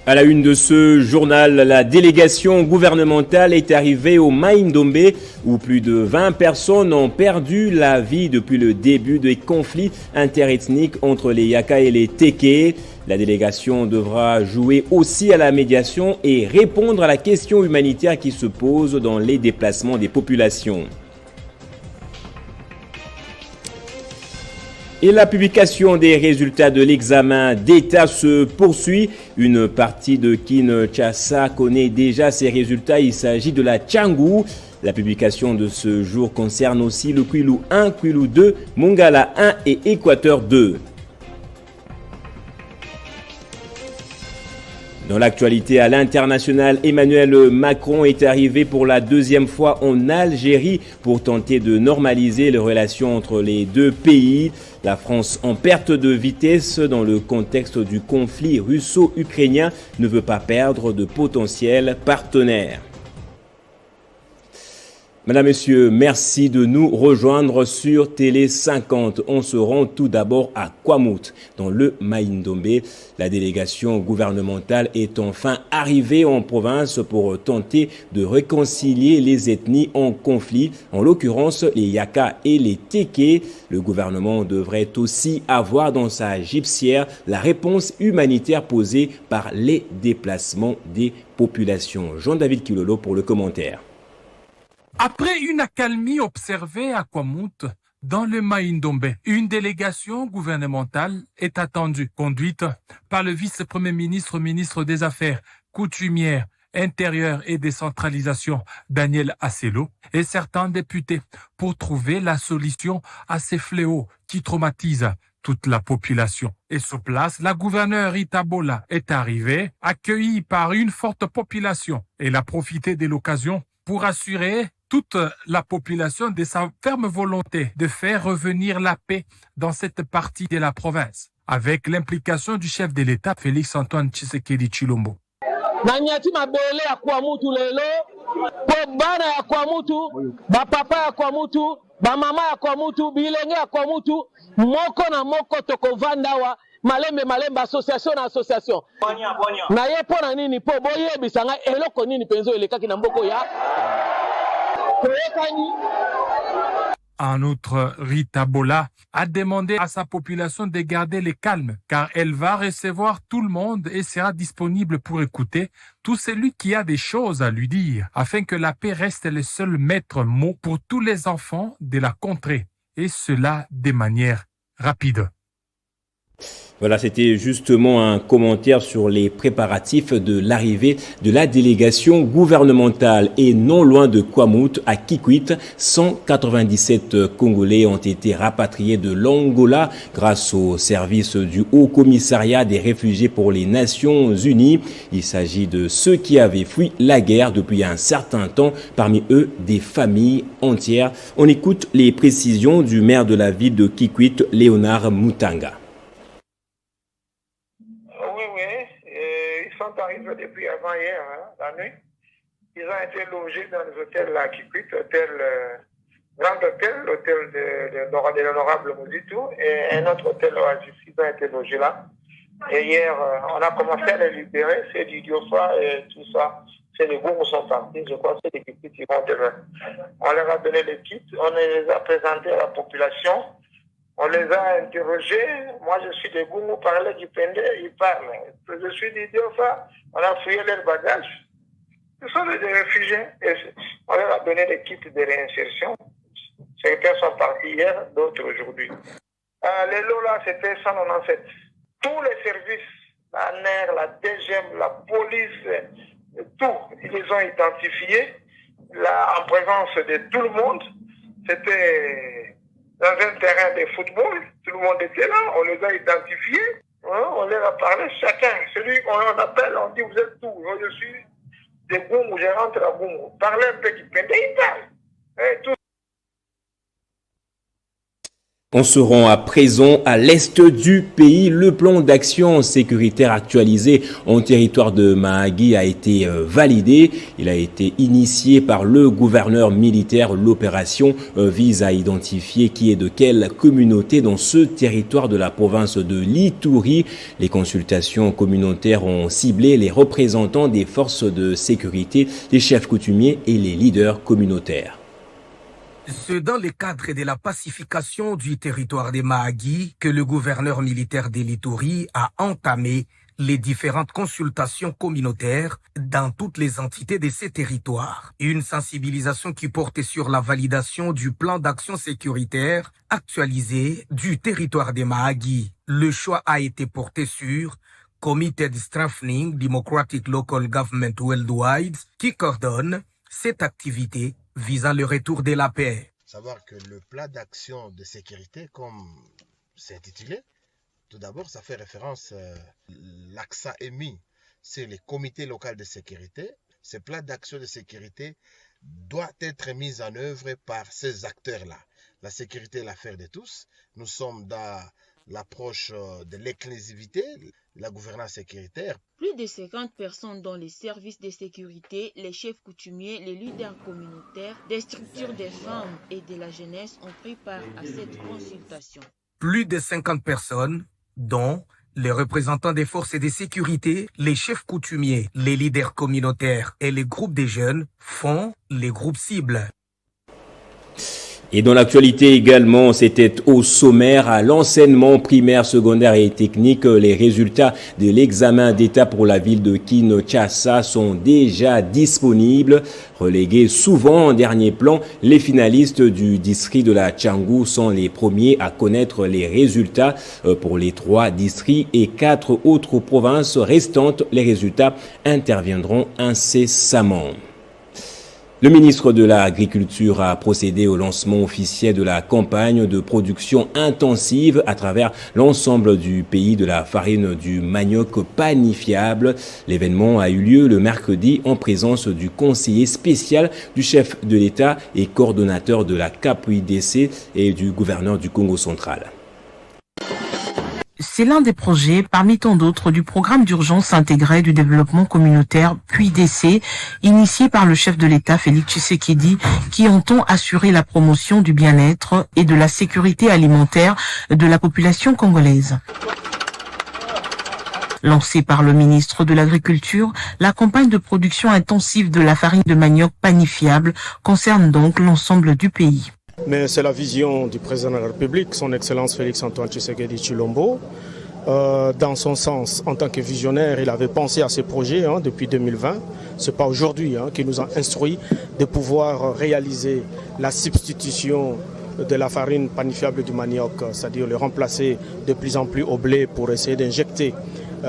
À la une de ce journal, la délégation gouvernementale est arrivée au Mai-Ndombe où plus de 20 personnes ont perdu la vie depuis le début des conflits interethniques entre les Yaka et les Teke. La délégation devra jouer aussi à la médiation et répondre à la question humanitaire qui se pose dans les déplacements des populations. Et la publication des résultats de l'examen d'État se poursuit. Une partie de Kinshasa connaît déjà ses résultats. Il s'agit de la Tchangou. La publication de ce jour concerne aussi le Kwilu 1, Kwilu 2, Mongala 1 et Équateur 2. Dans l'actualité à l'international, Emmanuel Macron est arrivé pour la deuxième fois en Algérie pour tenter de normaliser les relations entre les deux pays. La France, en perte de vitesse dans le contexte du conflit russo-ukrainien, ne veut pas perdre de potentiels partenaires. Madame, Messieurs, merci de nous rejoindre sur Télé 50. On se rend tout d'abord à Kwamout, dans le Mai-Ndombe. La délégation gouvernementale est enfin arrivée en province pour tenter de réconcilier les ethnies en conflit, en l'occurrence les Yaka et les Teke. Le gouvernement devrait aussi avoir dans sa gypsière la réponse humanitaire posée par les déplacements des populations. Jean-David Kilolo pour le commentaire. Après une accalmie observée à Kwamout, dans le Mai-Ndombe, une délégation gouvernementale est attendue, conduite par le vice-premier ministre, ministre des Affaires coutumières, intérieures et décentralisation, Daniel Asselo, et certains députés pour trouver la solution à ces fléaux qui traumatisent toute la population. Et sur place, la gouverneure Rita Bola est arrivée, accueillie par une forte population. Elle a profité de l'occasion pour assurer toute la population de sa ferme volonté de faire revenir la paix dans cette partie de la province, avec l'implication du chef de l'État, Félix-Antoine Tshisekedi Tshilombo. Nanyati mabele ya Kwamutu lelo, po bana ya Kwamutu, ba papa ya Kwamutu, ba mama ya Kwamutu, bilenge ya Kwamutu, moko na moko tokovanda wa malembe association na association. Na ye po na nini po boye bisanga eloko nini penzo elekaki na mboko ya En outre, Rita Bola a demandé à sa population de garder le calme, car elle va recevoir tout le monde et sera disponible pour écouter tout celui qui a des choses à lui dire, afin que la paix reste le seul maître mot pour tous les enfants de la contrée, et cela de manière rapide. Voilà, c'était justement un commentaire sur les préparatifs de l'arrivée de la délégation gouvernementale. Et non loin de Kwamout, à Kikwit, 197 Congolais ont été rapatriés de l'Angola grâce au service du Haut Commissariat des réfugiés pour les Nations Unies. Il s'agit de ceux qui avaient fui la guerre depuis un certain temps, parmi eux des familles entières. On écoute les précisions du maire de la ville de Kikwit, Léonard Moutanga. Ils sont arrivés depuis avant-hier, la nuit. Ils ont été logés dans les hôtels à Kikwit, grand hôtel, l'hôtel de l'honorable Mouzitou, et un autre hôtel à Oasis. Ils ont été logés là. Et hier, on a commencé à les libérer. C'est du Diofa et tout ça. C'est les Goumou sont partis. Je crois que c'est les Kikwit qui vont demain. On leur a donné les kits, on les a présentés à la population. On les a interrogés. Moi, je suis des Goumou, parlait du Pendé, ils parlent. Je suis des Diofa, on a fouillé leurs bagages. Ce sont des réfugiés. Et on leur a donné des kits de réinsertion. Certains sont partis hier, d'autres aujourd'hui. Les lots là, c'était 197. Tous les services, la NER, la DGM, la police, tout, ils les ont identifiés. Là, en présence de tout le monde, c'était dans un terrain de football, tout le monde était là, on les a identifiés, on leur a parlé, chacun, celui qu'on appelle, on dit vous êtes tout, je suis des Goumou, je rentre à Goumou, parlez un peu du Pendé, il parle. On se rend à présent à l'est du pays. Le plan d'action sécuritaire actualisé en territoire de Mahagi a été validé. Il a été initié par le gouverneur militaire. L'opération vise à identifier qui est de quelle communauté dans ce territoire de la province de l'Ituri. Les consultations communautaires ont ciblé les représentants des forces de sécurité, les chefs coutumiers et les leaders communautaires. C'est dans le cadre de la pacification du territoire des Mahagi que le gouverneur militaire de l'Ituri a entamé les différentes consultations communautaires dans toutes les entités de ces territoires. Une sensibilisation qui portait sur la validation du plan d'action sécuritaire actualisé du territoire des Mahagi. Le choix a été porté sur Committed Strengthening Democratic Local Government Worldwide qui coordonne cette activité visant le retour de la paix. Savoir que le plan d'action de sécurité, comme c'est intitulé, tout d'abord, ça fait référence, l'accent est mis sur les comités locaux de sécurité. Ce plan d'action de sécurité doit être mis en œuvre par ces acteurs-là. La sécurité est l'affaire de tous. Nous sommes dans l'approche de l'inclusivité, la gouvernance sécuritaire. Plus de 50 personnes dans les services de sécurité, les chefs coutumiers, les leaders communautaires, des structures des femmes et de la jeunesse ont pris part à cette consultation. Plus de 50 personnes, dont les représentants des forces de sécurité, les chefs coutumiers, les leaders communautaires et les groupes des jeunes, font les groupes cibles. Et dans l'actualité également, c'était au sommaire à l'enseignement primaire, secondaire et technique. Les résultats de l'examen d'État pour la ville de Kinshasa sont déjà disponibles. Relégués souvent en dernier plan, les finalistes du district de la Tchangou sont les premiers à connaître les résultats. Pour les 3 districts et 4 autres provinces restantes, les résultats interviendront incessamment. Le ministre de l'Agriculture a procédé au lancement officiel de la campagne de production intensive à travers l'ensemble du pays de la farine du manioc panifiable. L'événement a eu lieu le mercredi en présence du conseiller spécial du chef de l'État et coordonnateur de la CAPUIDC et du gouverneur du Congo central. C'est l'un des projets, parmi tant d'autres, du programme d'urgence intégré du développement communautaire PUIDC, initié par le chef de l'État, Félix Tshisekedi, qui entend assurer la promotion du bien-être et de la sécurité alimentaire de la population congolaise. Lancée par le ministre de l'Agriculture, la campagne de production intensive de la farine de manioc panifiable concerne donc l'ensemble du pays. Mais c'est la vision du président de la République, son Excellence Félix-Antoine Tshisekedi Tshilombo. Dans son sens, en tant que visionnaire, il avait pensé à ces projets depuis 2020. Ce n'est pas aujourd'hui qu'il nous a instruit de pouvoir réaliser la substitution de la farine panifiable du manioc, c'est-à-dire le remplacer de plus en plus au blé pour essayer d'injecter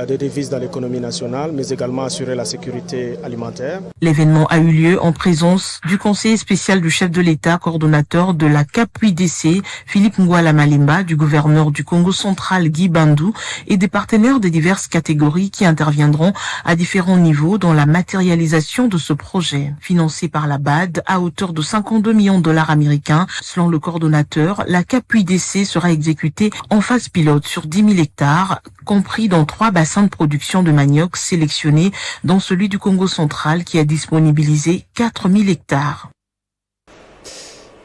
des devises dans l'économie nationale, mais également assurer la sécurité alimentaire. L'événement a eu lieu en présence du conseiller spécial du chef de l'État, coordonnateur de la CAPUIDC, Philippe Ngwala Malimba, du gouverneur du Congo central, Guy Bandou, et des partenaires de diverses catégories qui interviendront à différents niveaux dans la matérialisation de ce projet. Financé par la BAD à hauteur de 52 millions de dollars américains, selon le coordonnateur, la CAPUIDC sera exécutée en phase pilote sur 10 000 hectares, compris dans 3 bassins de production de manioc sélectionnés, dont celui du Congo central qui a disponibilisé 4 000 hectares.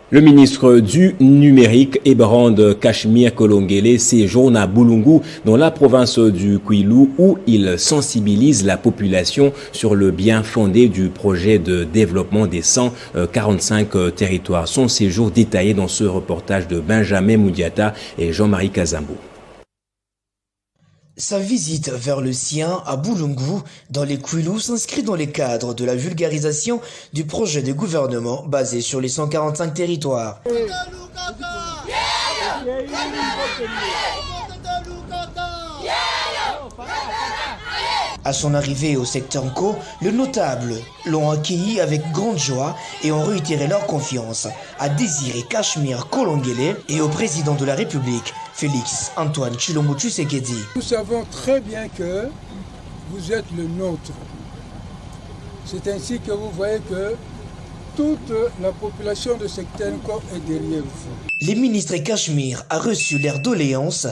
Le ministre du Numérique, Ebrand Cachemire Kolongele, séjourne à Bulungu, dans la province du Kwilu, où il sensibilise la population sur le bien fondé du projet de développement des 145 territoires. Son séjour détaillé dans ce reportage de Benjamin Moudiata et Jean-Marie Kazambou. Sa visite vers le sien à Bulungu, dans les Kwilu, s'inscrit dans les cadres de la vulgarisation du projet de gouvernement basé sur les 145 territoires. À son arrivée au secteur Nko, les notables l'ont accueilli avec grande joie et ont réitéré leur confiance à Désiré Cachemire Kolongele et au président de la République, Félix-Antoine Tshilombo Tshisekedi. Nous savons très bien que vous êtes le nôtre. C'est ainsi que vous voyez que toute la population de Sectenco est derrière vous. Le ministre Cachemire a reçu l'air doléance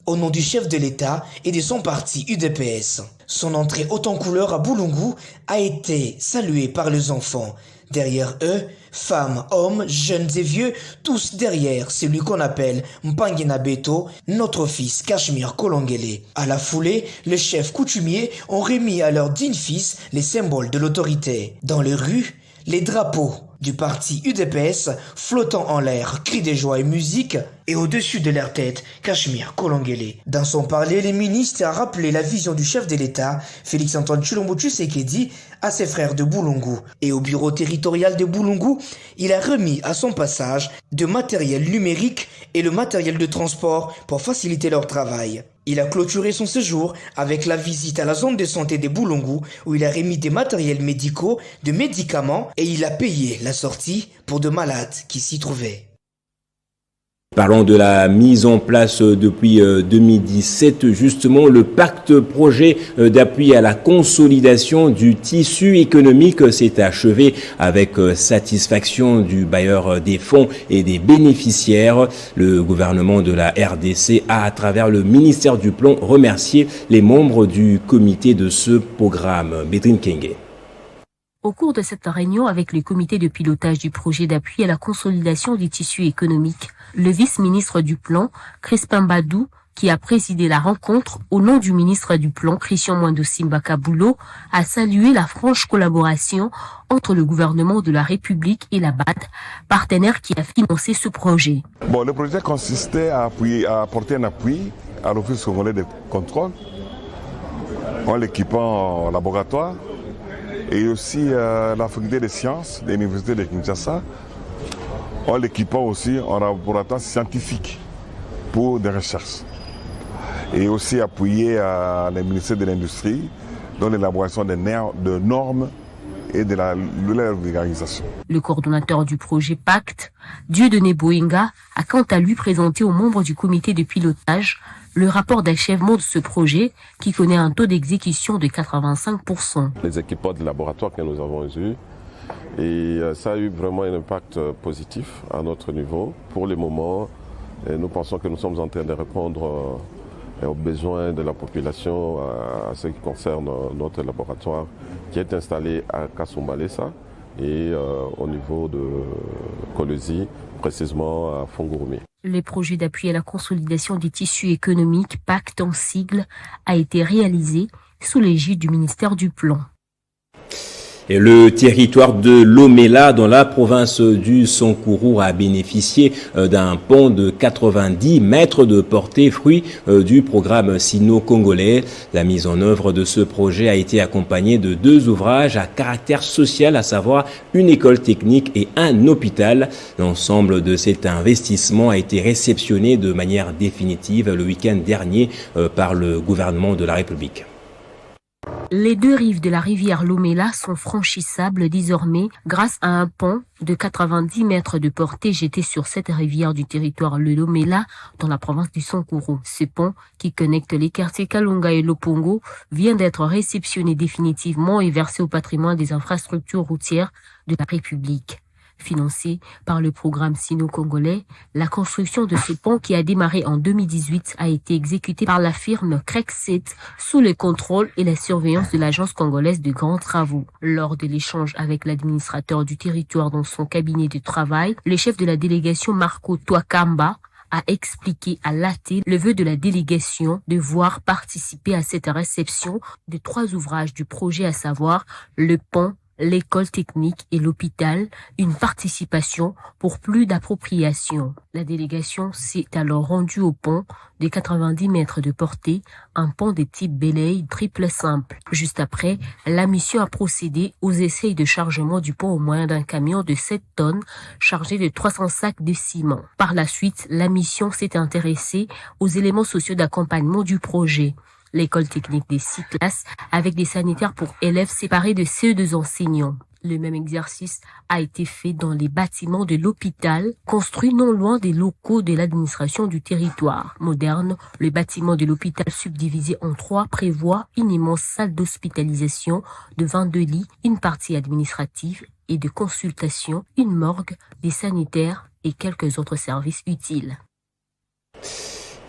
au nom du chef de l'État et de son parti UDPS. Son entrée haute en couleur à Boulungu a été saluée par les enfants. Derrière eux, femmes, hommes, jeunes et vieux, tous derrière celui qu'on appelle Mpangina Beto, notre fils Cachemire Kolongele. À la foulée, les chefs coutumiers ont remis à leur digne fils les symboles de l'autorité. Dans les rues, les drapeaux du parti UDPS flottant en l'air, cris de joie et musique, et au-dessus de leur tête, Cachemire Kolongele. Dans son parler, le ministre a rappelé la vision du chef de l'État, Félix-Antoine Tshilombo Tshisekedi, à ses frères de Boulungu. Et au bureau territorial de Boulungu, il a remis à son passage de matériel numérique et le matériel de transport pour faciliter leur travail. Il a clôturé son séjour avec la visite à la zone de santé de Boulungu où il a remis des matériels médicaux, de médicaments et il a payé la sortie pour de malades qui s'y trouvaient. Parlons de la mise en place depuis 2017, justement, le pacte projet d'appui à la consolidation du tissu économique s'est achevé avec satisfaction du bailleur des fonds et des bénéficiaires. Le gouvernement de la RDC a, à travers le ministère du Plan, remercié les membres du comité de ce programme. Bédrine Kenge. Au cours de cette réunion avec le comité de pilotage du projet d'appui à la consolidation du tissu économique, le vice-ministre du Plan, Crispin Badou, qui a présidé la rencontre au nom du ministre du Plan, Christian Mwando Simbaka Boulo, a salué la franche collaboration entre le gouvernement de la République et la BAD, partenaire qui a financé ce projet. Le projet consistait à apporter un appui à l'Office congolais de contrôle en l'équipant en laboratoire et aussi la faculté des sciences de l'Université de Kinshasa en l'équipant aussi en laboratoire scientifique pour des recherches. Et aussi appuyer le ministère de l'Industrie dans l'élaboration de normes et de leur vulgarisation. Le coordonnateur du projet Pacte, Dieudonné Boinga, a quant à lui présenté aux membres du comité de pilotage le rapport d'achèvement de ce projet qui connaît un taux d'exécution de 85%. Les équipements de laboratoire que nous avons eus, et ça a eu vraiment un impact positif à notre niveau. Pour le moment, nous pensons que nous sommes en train de répondre aux besoins de la population à ce qui concerne notre laboratoire qui est installé à Kasumbalesa et au niveau de Kolwezi, précisément à Fongourmi. Le projet d'appui à la consolidation des tissus économiques, Pacte en sigle, a été réalisé sous l'égide du ministère du Plan. Et le territoire de Lomela, dans la province du Sankuru, a bénéficié d'un pont de 90 mètres de portée, fruit du programme sino-congolais. La mise en œuvre de ce projet a été accompagnée de 2 ouvrages à caractère social, à savoir une école technique et un hôpital. L'ensemble de cet investissement a été réceptionné de manière définitive le week-end dernier par le gouvernement de la République. Les 2 rives de la rivière Lomela sont franchissables désormais grâce à un pont de 90 mètres de portée jeté sur cette rivière du territoire le Lomela dans la province du Sankuru. Ce pont, qui connecte les quartiers Kalunga et Lopongo, vient d'être réceptionné définitivement et versé au patrimoine des infrastructures routières de la République. Financé par le programme sino-congolais, la construction de ce pont qui a démarré en 2018 a été exécutée par la firme Crexit sous le contrôle et la surveillance de l'Agence congolaise de grands travaux. Lors de l'échange avec l'administrateur du territoire dans son cabinet de travail, le chef de la délégation Marco Twakamba a expliqué à l'AT le vœu de la délégation de voir participer à cette réception de 3 ouvrages du projet, à savoir le pont, l'école technique et l'hôpital, une participation pour plus d'appropriation. La délégation s'est alors rendue au pont de 90 mètres de portée, un pont de type Belay triple simple. Juste après, la mission a procédé aux essais de chargement du pont au moyen d'un camion de 7 tonnes chargé de 300 sacs de ciment. Par la suite, la mission s'est intéressée aux éléments sociaux d'accompagnement du projet. L'école technique des 6 classes avec des sanitaires pour élèves séparés de ceux des enseignants. Le même exercice a été fait dans les bâtiments de l'hôpital, construits non loin des locaux de l'administration du territoire. Moderne, le bâtiment de l'hôpital subdivisé en 3 prévoit une immense salle d'hospitalisation de 22 lits, une partie administrative et de consultation, une morgue, des sanitaires et quelques autres services utiles.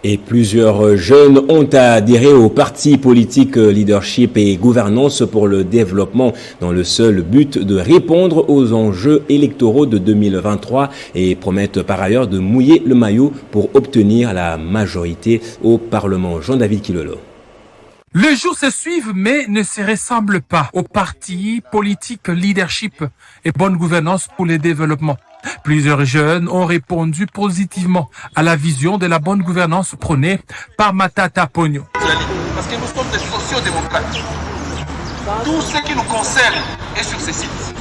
Et plusieurs jeunes ont adhéré au parti politique Leadership et Gouvernance pour le développement dans le seul but de répondre aux enjeux électoraux de 2023 et promettent par ailleurs de mouiller le maillot pour obtenir la majorité au Parlement. Jean-David Kilolo. Les jours se suivent mais ne se ressemblent pas au parti politique Leadership et Bonne Gouvernance pour le développement. Plusieurs jeunes ont répondu positivement à la vision de la bonne gouvernance prônée par Matata Pogno. Parce que nous sommes des sociodémocrates. Tout ce qui nous concerne est sur ces sites.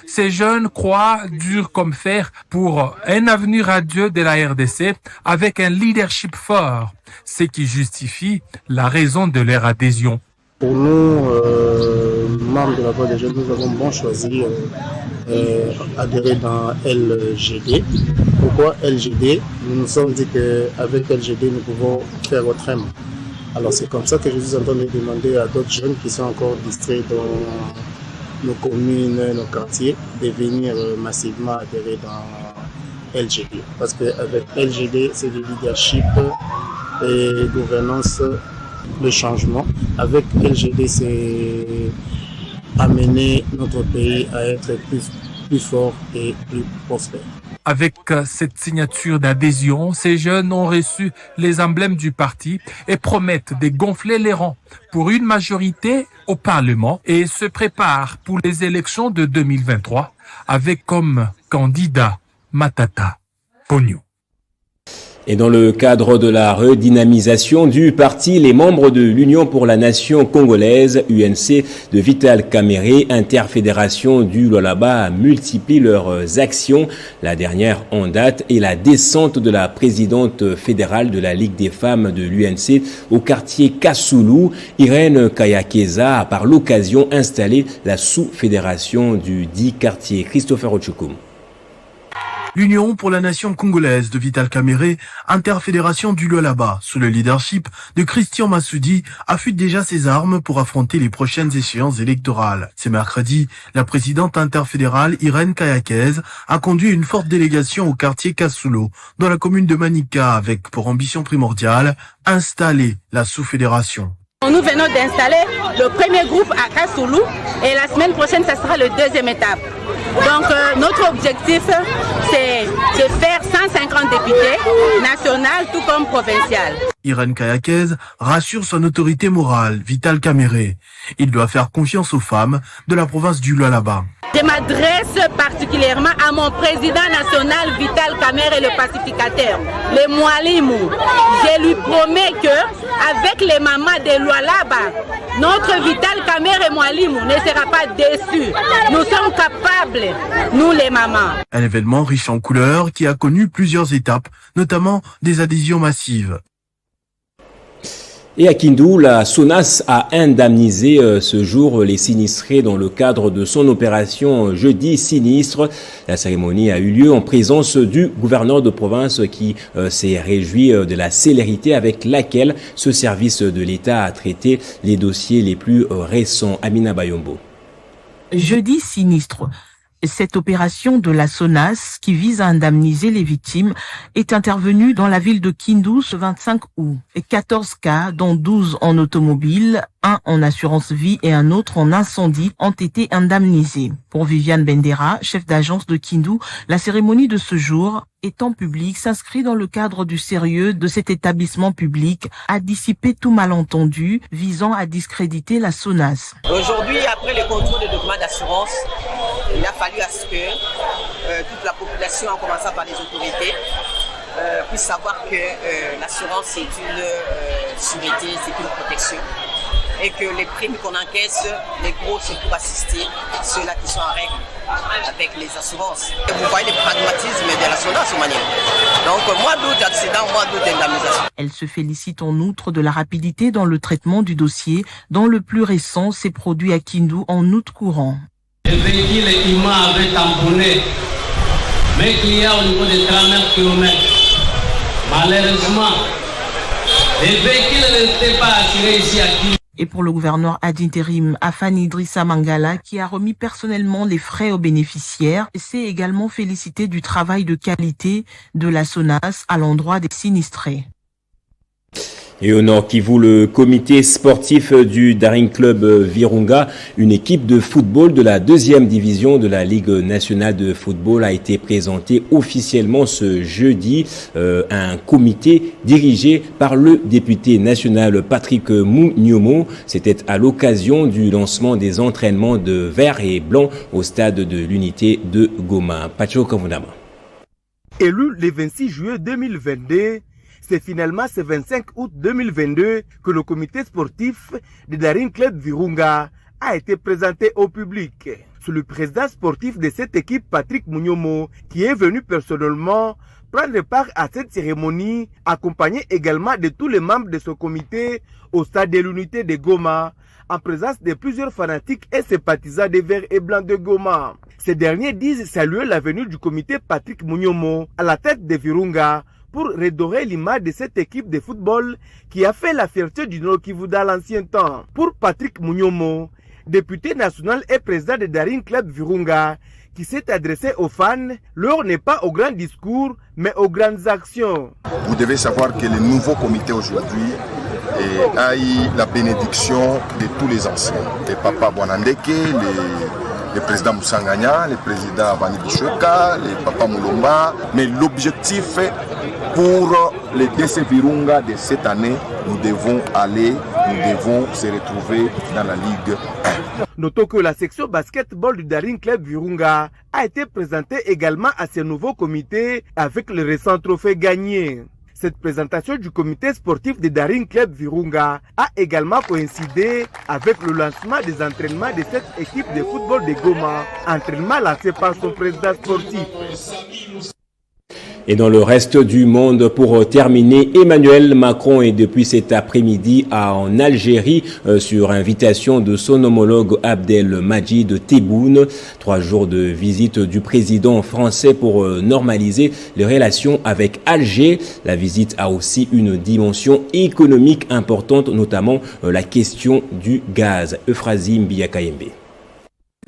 Ces jeunes croient dur comme fer pour un avenir radieux de la RDC avec un leadership fort, ce qui justifie la raison de leur adhésion. Pour nous, membres de la Voix des Jeunes, nous avons bon choisi adhérer dans LGD. Pourquoi LGD? Nous nous sommes dit qu'avec LGD, nous pouvons faire autrement. Alors c'est comme ça que je suis en train de demander à d'autres jeunes qui sont encore distraits dans nos communes, nos quartiers, de venir massivement adhérer dans LGD. Parce qu'avec LGD, c'est le leadership et gouvernance, le changement. Avec LGD, c'est amener notre pays à être plus fort et plus prospère. Avec cette signature d'adhésion, ces jeunes ont reçu les emblèmes du parti et promettent de gonfler les rangs pour une majorité au Parlement et se préparent pour les élections de 2023 avec comme candidat Matata Pogno. Et dans le cadre de la redynamisation du parti, les membres de l'Union pour la Nation congolaise, UNC, de Vital Kamerhe, interfédération du Lualaba, multiplient leurs actions. La dernière en date est la descente de la présidente fédérale de la Ligue des femmes de l'UNC au quartier Kassoulou. Irène Kayakeza a par l'occasion installé la sous-fédération du dit quartier. Christopher Ochukum. L'Union pour la Nation congolaise de Vital Kamerhe, interfédération du Lualaba, sous le leadership de Christian Massoudi, affûte déjà ses armes pour affronter les prochaines échéances électorales. Ce mercredi, la présidente interfédérale Irène Kayakeza a conduit une forte délégation au quartier Kassoulou, dans la commune de Manika, avec pour ambition primordiale, installer la sous-fédération. Nous venons d'installer le premier groupe à Kassoulou et la semaine prochaine, ça sera le deuxième étape. Donc notre objectif, c'est de faire 150 députés nationaux tout comme provincial. Irène Kayakeza rassure son autorité morale, Vital Kamerhe. Il doit faire confiance aux femmes de la province du Lualaba. Je m'adresse particulièrement à mon président national Vital Kamerhe, le pacificateur, le Mwalimu. Je lui promets que avec les mamans de Lualaba, notre Vital Kamerhe Mwalimu ne sera pas déçu. Nous sommes capables, nous les mamans. Un événement riche en couleurs qui a connu plusieurs étapes, notamment des adhésions massives. Et à Kindu, la SONAS a indemnisé ce jour les sinistrés dans le cadre de son opération Jeudi Sinistre. La cérémonie a eu lieu en présence du gouverneur de province qui s'est réjoui de la célérité avec laquelle ce service de l'État a traité les dossiers les plus récents. Amina Bayombo. Jeudi Sinistre. Cette opération de la SONAS, qui vise à indemniser les victimes, est intervenue dans la ville de Kindu ce 25 août. 14 cas, dont 12 en automobile, un en assurance vie et un autre en incendie, ont été indemnisés. Pour Viviane Bendera, chef d'agence de Kindu, la cérémonie de ce jour, étant publique, s'inscrit dans le cadre du sérieux de cet établissement public à dissiper tout malentendu visant à discréditer la SONAS. Aujourd'hui, après le contrôle des documents d'assurance, il a fallu à ce que toute la population, en commençant par les autorités, puisse savoir que l'assurance c'est une sûreté, c'est une protection. Et que les primes qu'on encaisse, les gros, c'est pour assister ceux-là qui sont en règle avec les assurances. Vous voyez le pragmatisme de la SONAS, manière. Donc, moins d'août d'accident, moins d'août d'indemnisation. Elle se félicite en outre de la rapidité dans le traitement du dossier, dont le plus récent s'est produit à Kindu en août courant. Le véhicule IMA avait tamponné mes clients au niveau de 39 km. Malheureusement, les véhicules n'étaient pas attirés ici à Kili. Et pour le gouverneur d'intérim Afan Idrissa Mangala, qui a remis personnellement les frais aux bénéficiaires, s'est également félicité du travail de qualité de la SONAS à l'endroit des sinistrés. Et au Nord Kivu, le comité sportif du Daring Club Virunga, une équipe de football de la 2e division de la Ligue nationale de football, a été présenté officiellement ce jeudi. Un comité dirigé par le député national Patrick Mouniomo. C'était à l'occasion du lancement des entraînements de vert et blanc au stade de l'unité de Goma. Pacho Kavunama. Élu le 26 juillet 2022, c'est finalement ce 25 août 2022 que le comité sportif de Daring Club Virunga a été présenté au public. C'est le président sportif de cette équipe, Patrick Mouniomo, qui est venu personnellement prendre part à cette cérémonie, accompagné également de tous les membres de ce comité au stade de l'unité de Goma, en présence de plusieurs fanatiques et sympathisants des Verts et Blancs de Goma. Ces derniers disent saluer la venue du comité Patrick Mouniomo à la tête de Virunga pour redorer l'image de cette équipe de football qui a fait la fierté du Nord Kivu dans l'ancien temps. Pour Patrick Mouniomo, député national et président de Daring Club Virunga, qui s'est adressé aux fans, l'heure n'est pas aux grands discours, mais aux grandes actions. Vous devez savoir que le nouveau comité aujourd'hui a eu la bénédiction de tous les anciens. Le papa Bwanandeke, le président Moussanganya, le président Vani Bishweka, le papa Moulomba. Mais l'objectif pour les DC Virunga de cette année, nous devons se retrouver dans la Ligue 1. Notons que la section basketball du Daring Club Virunga a été présentée également à ce nouveau comité avec le récent trophée gagné. Cette présentation du comité sportif de Daring Club Virunga a également coïncidé avec le lancement des entraînements de cette équipe de football de Goma, entraînement lancé par son président sportif. Et dans le reste du monde, pour terminer, Emmanuel Macron est depuis cet après-midi en Algérie sur invitation de son homologue Abdelmadjid Tebboune. 3 jours de visite du président français pour normaliser les relations avec Alger. La visite a aussi une dimension économique importante, notamment la question du gaz. Euphrasie Mbiakayembe.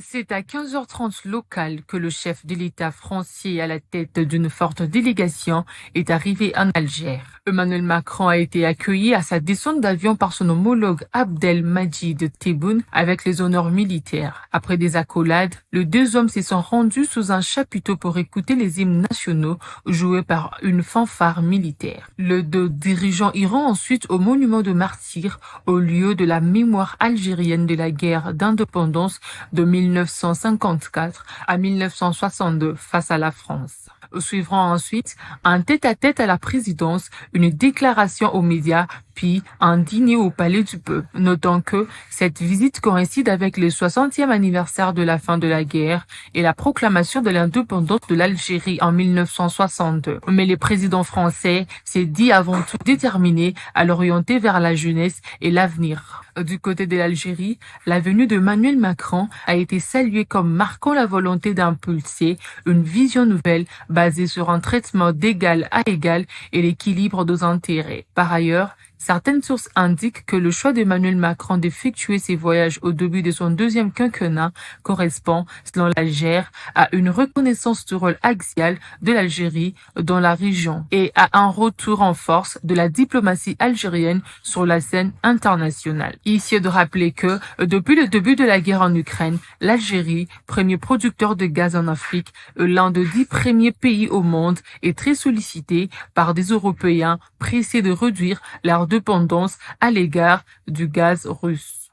C'est à 15h30 local que le chef de l'État français à la tête d'une forte délégation est arrivé en Alger. Emmanuel Macron a été accueilli à sa descente d'avion par son homologue Abdelmadjid Tebboune avec les honneurs militaires. Après des accolades, les deux hommes se sont rendus sous un chapiteau pour écouter les hymnes nationaux joués par une fanfare militaire. Les deux dirigeants iront ensuite au monument de martyrs, au lieu de la mémoire algérienne de la guerre d'indépendance de 1954 à 1962 face à la France. Suivront ensuite un tête-à-tête à la présidence, une déclaration aux médias, puis un dîner au Palais du Peuple. Notons que cette visite coïncide avec le 60e anniversaire de la fin de la guerre et la proclamation de l'indépendance de l'Algérie en 1962. Mais le président français s'est dit avant tout déterminé à l'orienter vers la jeunesse et l'avenir. Du côté de l'Algérie, la venue de Emmanuel Macron a été saluée comme marquant la volonté d'impulser une vision nouvelle basée sur un traitement d'égal à égal et l'équilibre des intérêts. Par ailleurs, certaines sources indiquent que le choix d'Emmanuel Macron d'effectuer ses voyages au début de son deuxième quinquennat correspond, selon l'Alger, à une reconnaissance du rôle axial de l'Algérie dans la région et à un retour en force de la diplomatie algérienne sur la scène internationale. Ici de rappeler que, depuis le début de la guerre en Ukraine, l'Algérie, premier producteur de gaz en Afrique, l'un des 10 premiers pays au monde, est très sollicité par des Européens pressés de réduire leur dépendance à l'égard du gaz russe.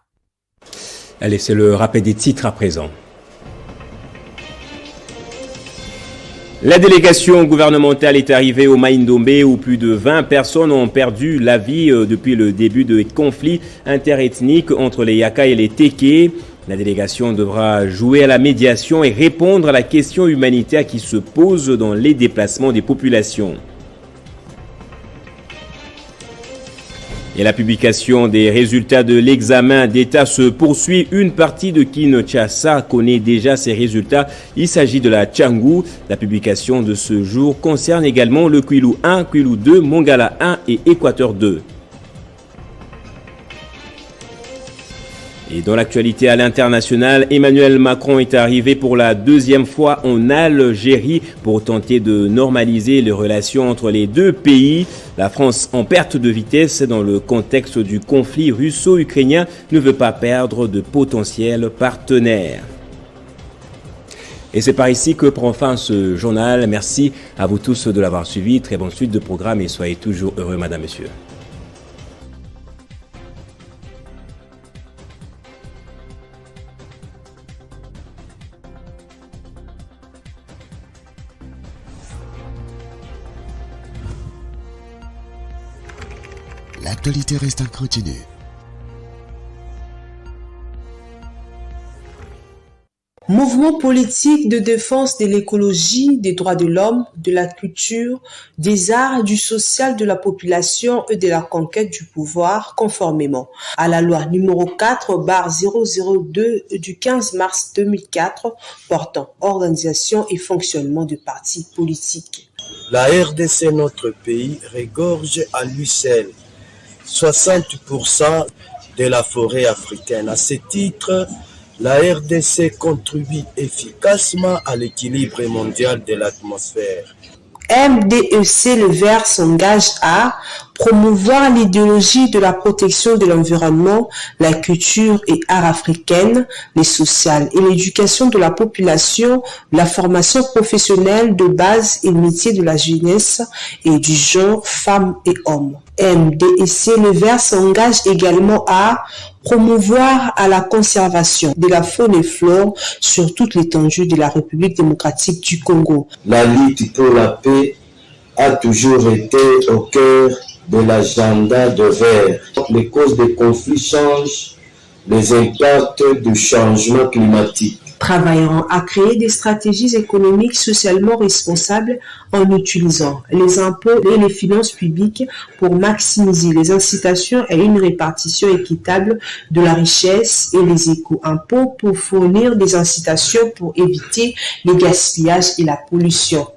Allez, c'est le rappel des titres à présent. La délégation gouvernementale est arrivée au Maïndombe où plus de 20 personnes ont perdu la vie depuis le début des conflits interethniques entre les Yaka et les Téké. La délégation devra jouer à la médiation et répondre à la question humanitaire qui se pose dans les déplacements des populations. Et la publication des résultats de l'examen d'État se poursuit. Une partie de Kinshasa connaît déjà ses résultats. Il s'agit de la Tchangou. La publication de ce jour concerne également le Kwilu 1, Kwilu 2, Mongala 1 et Équateur 2. Et dans l'actualité à l'international, Emmanuel Macron est arrivé pour la deuxième fois en Algérie pour tenter de normaliser les relations entre les deux pays. La France, en perte de vitesse dans le contexte du conflit russo-ukrainien, ne veut pas perdre de potentiels partenaires. Et c'est par ici que prend fin ce journal. Merci à vous tous de l'avoir suivi. Très bonne suite de programme et soyez toujours heureux, madame, monsieur. L'actualité reste incontinue. Mouvement politique de défense de l'écologie, des droits de l'homme, de la culture, des arts, du social de la population et de la conquête du pouvoir, conformément à la loi numéro 4/002 du 15 mars 2004 portant organisation et fonctionnement de partis politiques. La RDC, notre pays, regorge à lui seul 60% de la forêt africaine. À ce titre, la RDC contribue efficacement à l'équilibre mondial de l'atmosphère. MDEC Le Vert s'engage à promouvoir l'idéologie de la protection de l'environnement, la culture et art africaine, les sociales et l'éducation de la population, la formation professionnelle de base et métiers de la jeunesse et du genre femmes et hommes. MDEC Le Vert s'engage également à promouvoir à la conservation de la faune et flore sur toute l'étendue de la République démocratique du Congo. La lutte pour la paix a toujours été au cœur de l'agenda de Vert. Les causes des conflits changent, les impacts du changement climatique. Travailleront à créer des stratégies économiques socialement responsables en utilisant les impôts et les finances publiques pour maximiser les incitations à une répartition équitable de la richesse et les éco-impôts pour fournir des incitations pour éviter les gaspillages et la pollution.